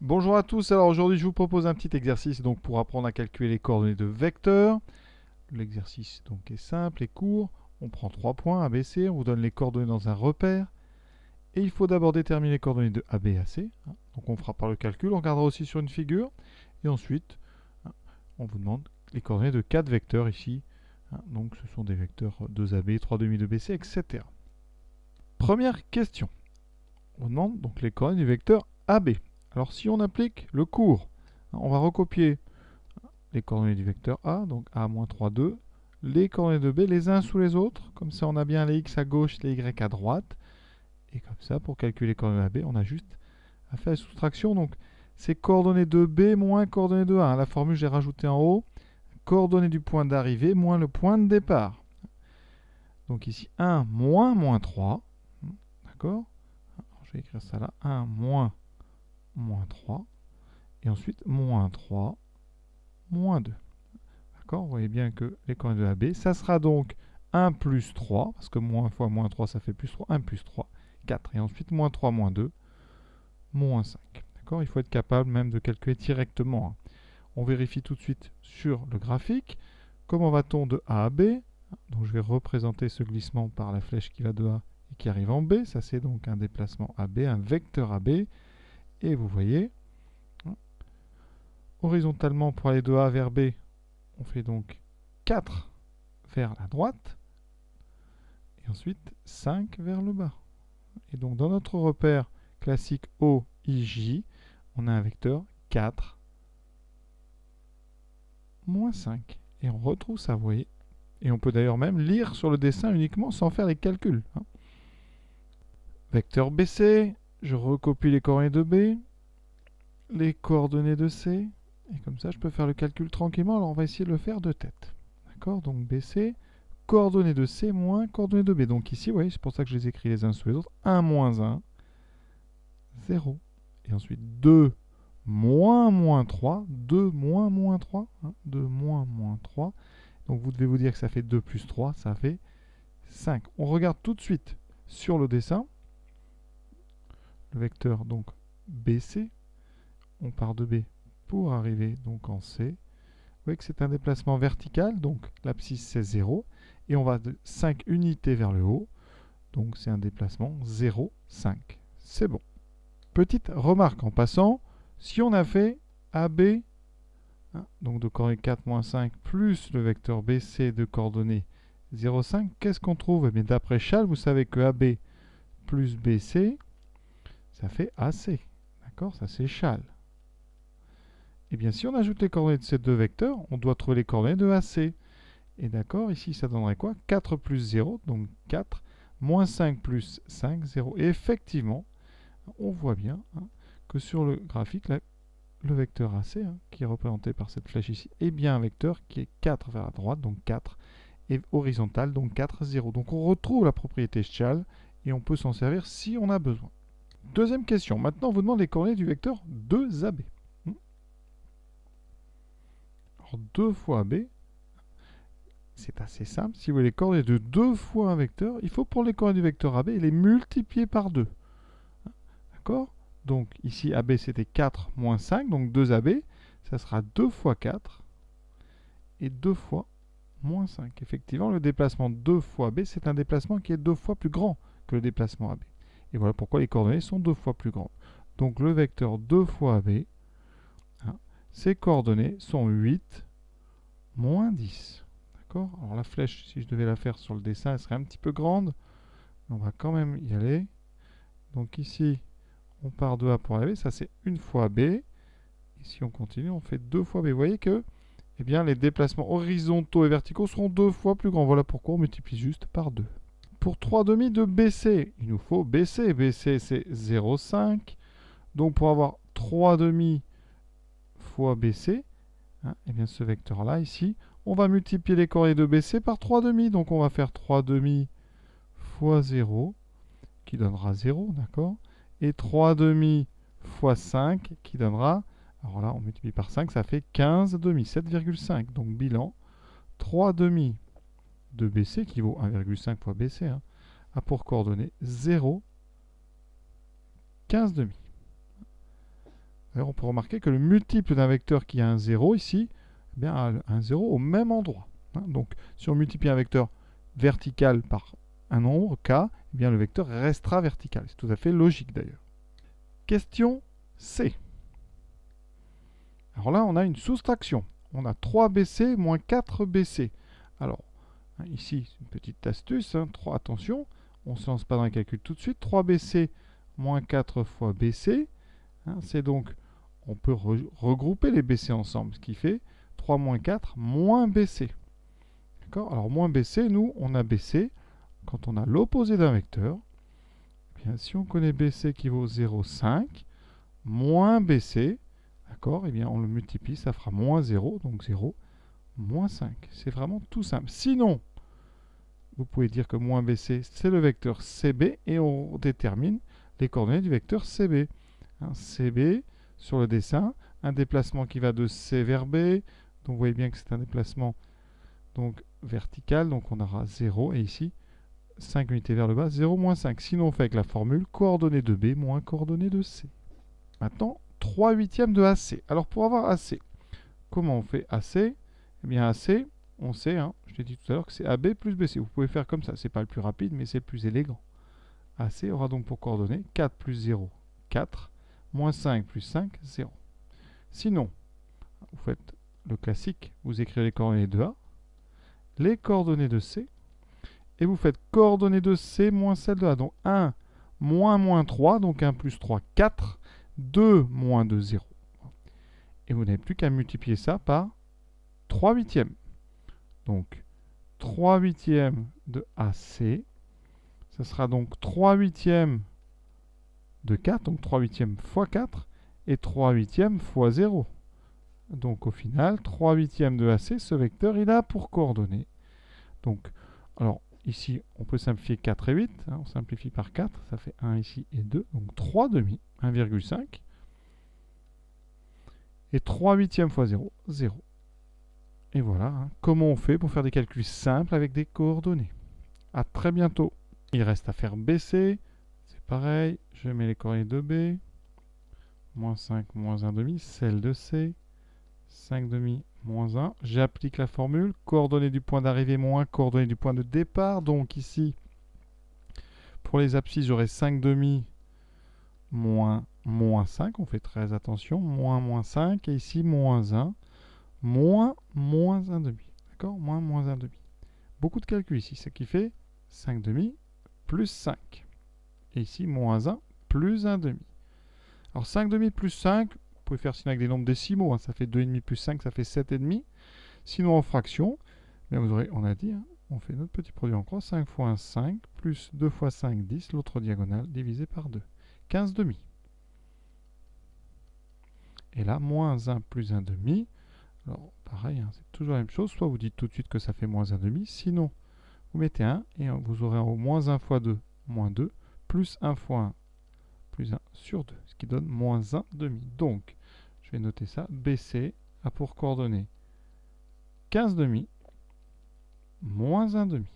Bonjour à tous, alors aujourd'hui je vous propose un petit exercice donc pour apprendre à calculer les coordonnées de vecteurs. L'exercice donc est simple et court. On prend 3 points ABC, on vous donne les coordonnées dans un repère. Et il faut d'abord déterminer les coordonnées de AB et AC. Donc on fera par le calcul, on regardera aussi sur une figure. Et ensuite, on vous demande les coordonnées de 4 vecteurs ici. Donc ce sont des vecteurs 2AB, 3 demi de BC, etc. Première question. On demande donc les coordonnées du vecteur AB. Alors si on applique le cours, on va recopier les coordonnées du vecteur A, donc A-3, 2, les coordonnées de B les uns sous les autres, comme ça on a bien les X à gauche, les Y à droite, et comme ça pour calculer les coordonnées de B, on a juste à faire la soustraction, donc c'est coordonnées de B moins coordonnées de A, la formule j'ai rajouté en haut, coordonnées du point d'arrivée moins le point de départ. Donc ici 1 moins 3, d'accord, je vais écrire ça là, 1 moins 3, et ensuite moins 3, moins 2. D'accord, vous voyez bien que les coordonnées de AB, ça sera donc 1 plus 3, parce que moins fois moins 3, ça fait plus 3, 1 plus 3, 4. Et ensuite, moins 3, moins 2, moins 5. D'accord, il faut être capable même de calculer directement. On vérifie tout de suite sur le graphique. Comment va-t-on de A à B? Donc je vais représenter ce glissement par la flèche qui va de A et qui arrive en B. Ça, c'est donc un déplacement AB, un vecteur AB. Et vous voyez, horizontalement, pour aller de A vers B, on fait donc 4 vers la droite, et ensuite 5 vers le bas. Et donc dans notre repère classique OIJ, on a un vecteur 4, moins 5. Et on retrouve ça, vous voyez. Et on peut d'ailleurs même lire sur le dessin uniquement sans faire les calculs. Vecteur BC, je recopie les coordonnées de B, les coordonnées de C, et comme ça je peux faire le calcul tranquillement. Alors on va essayer de le faire de tête. D'accord, donc BC, coordonnées de C moins coordonnées de B. Donc ici, vous voyez, c'est pour ça que je les écris les uns sous les autres. 1 moins 1, 0. Et ensuite 2 moins 3, 2 moins 3, 2 moins 3. Donc vous devez vous dire que ça fait 2 plus 3, ça fait 5. On regarde tout de suite sur le dessin. Le vecteur donc BC, on part de B pour arriver donc en C. Vous voyez que c'est un déplacement vertical, donc l'abscisse c'est 0. Et on va de 5 unités vers le haut. Donc c'est un déplacement 0, 5. C'est bon. Petite remarque en passant, si on a fait AB, donc de coordonnées 4 moins 5, plus le vecteur BC de coordonnées 0, 5, qu'est-ce qu'on trouve? Eh bien, d'après Chasles, vous savez que AB plus BC, ça fait AC. D'accord, ça c'est Chasles. Et bien, si on ajoute les coordonnées de ces deux vecteurs, on doit trouver les coordonnées de AC. Et d'accord, ici, ça donnerait quoi? 4 plus 0, donc 4, moins 5 plus 5, 0. Et effectivement, on voit bien que sur le graphique, là, le vecteur AC, qui est représenté par cette flèche ici, est bien un vecteur qui est 4 vers la droite, donc 4, et horizontal, donc 4, 0. Donc on retrouve la propriété Chasles, et on peut s'en servir si on a besoin. Deuxième question, maintenant on vous demande les coordonnées du vecteur 2AB. Alors 2 fois AB, c'est assez simple. Si vous voulez les coordonnées de 2 fois un vecteur, il faut pour les coordonnées du vecteur AB les multiplier par 2. D'accord? Donc ici AB c'était 4 moins 5, donc 2AB, ça sera 2 fois 4 et 2 fois moins 5. Effectivement, le déplacement 2 fois AB, c'est un déplacement qui est 2 fois plus grand que le déplacement AB. Et voilà pourquoi les coordonnées sont 2 fois plus grandes. Donc le vecteur 2 fois AB, ses coordonnées sont 8, moins 10. D'accord? Alors la flèche, si je devais la faire sur le dessin, elle serait un petit peu grande. On va quand même y aller. Donc ici, on part de A pour aller B, ça c'est 1 fois B. Et si on continue, on fait 2 fois B. Vous voyez que eh bien, les déplacements horizontaux et verticaux seront 2 fois plus grands. Voilà pourquoi on multiplie juste par 2. Pour 3 demi de BC, il nous faut BC. BC c'est 0,5. Donc pour avoir 3 demi fois BC, eh bien ce vecteur-là ici, on va multiplier les coordonnées de BC par 3 demi. Donc on va faire 3 demi fois 0, qui donnera 0, d'accord? Et 3 demi fois 5, qui donnera, alors là on multiplie par 5, ça fait 15 demi, 7,5. Donc bilan, 3 demi de BC, qui vaut 1,5 fois BC, a pour coordonnées 0, 15 demi. D'ailleurs, on peut remarquer que le multiple d'un vecteur qui a un 0 ici, eh bien, a un 0 au même endroit. Hein. Donc, si on multiplie un vecteur vertical par un nombre, k, eh bien, le vecteur restera vertical. C'est tout à fait logique d'ailleurs. Question C. Alors là, on a une soustraction. On a 3bc moins 4bc. Alors, ici, c'est une petite astuce. Attention, on ne se lance pas dans les calculs tout de suite. 3bc moins 4 fois bc. C'est donc, on peut regrouper les bc ensemble, ce qui fait 3 moins 4 moins bc. D'accord? Alors, moins bc, nous, on a bc. Quand on a l'opposé d'un vecteur, eh bien, si on connaît bc qui vaut 0,5, moins bc, d'accord, eh bien, on le multiplie, ça fera moins 0, donc 0, moins 5. C'est vraiment tout simple. Sinon, vous pouvez dire que moins bc, c'est le vecteur cb, et on détermine les coordonnées du vecteur cb. CB, sur le dessin, un déplacement qui va de C vers B, donc vous voyez bien que c'est un déplacement donc, vertical, donc on aura 0, et ici, 5 unités vers le bas, 0, moins 5. Sinon, on fait avec la formule coordonnées de B moins coordonnées de C. Maintenant, 3 huitièmes de AC. Alors, pour avoir AC, comment on fait AC? Eh bien, AC, on sait, je l'ai dit tout à l'heure, que c'est AB plus BC. Vous pouvez faire comme ça, c'est pas le plus rapide, mais c'est le plus élégant. AC aura donc pour coordonnées 4 plus 0, 4, moins 5 plus 5, 0. Sinon, vous faites le classique, vous écrivez les coordonnées de A, les coordonnées de C, et vous faites coordonnées de C moins celles de A. Donc 1 moins 3, donc 1 plus 3, 4, 2 moins 2, 0. Et vous n'avez plus qu'à multiplier ça par 3 huitièmes. Donc 3 huitièmes de AC, ça sera donc 3 huitièmes de 4, donc 3 huitièmes fois 4, et 3 huitièmes fois 0. Donc au final, 3 huitièmes de AC, ce vecteur, il a pour coordonnées. Donc, alors ici, on peut simplifier 4 et 8. On simplifie par 4, ça fait 1 ici et 2. Donc 3 demi, 1,5. Et 3 huitièmes fois 0, 0. Et voilà, comment on fait pour faire des calculs simples avec des coordonnées. À très bientôt. Il reste à faire BC. C'est pareil, je mets les coordonnées de B. Moins 5, moins 1 demi, celle de C. 5 demi, moins 1. J'applique la formule. Coordonnées du point d'arrivée moins coordonnées du point de départ. Donc ici, pour les abscisses, j'aurai 5 demi moins 5. On fait très attention. Moins 5. Et ici, moins 1. Moins 1 demi. D'accord? Moins 1 demi. Beaucoup de calculs ici. Ce qui fait 5 demi plus 5. Et ici, moins 1 plus 1 demi. Alors 5 demi plus 5, vous pouvez faire sinon avec des nombres décimaux. Ça fait 2,5 plus 5, ça fait 7,5. Sinon en fraction, bien vous aurez, on a dit, on fait notre petit produit en croix. 5 fois 1, 5, plus 2 fois 5, 10. L'autre diagonale divisé par 2. 15 demi. Et là, moins 1 plus 1 demi. Alors pareil, c'est toujours la même chose. Soit vous dites tout de suite que ça fait moins 1 demi. Sinon, vous mettez 1 et vous aurez en haut moins 1 fois 2, moins 2, plus 1 fois 1, plus 1 sur 2, ce qui donne moins 1 demi. Donc, je vais noter ça. BC a pour coordonnées 15 demi, moins 1 demi.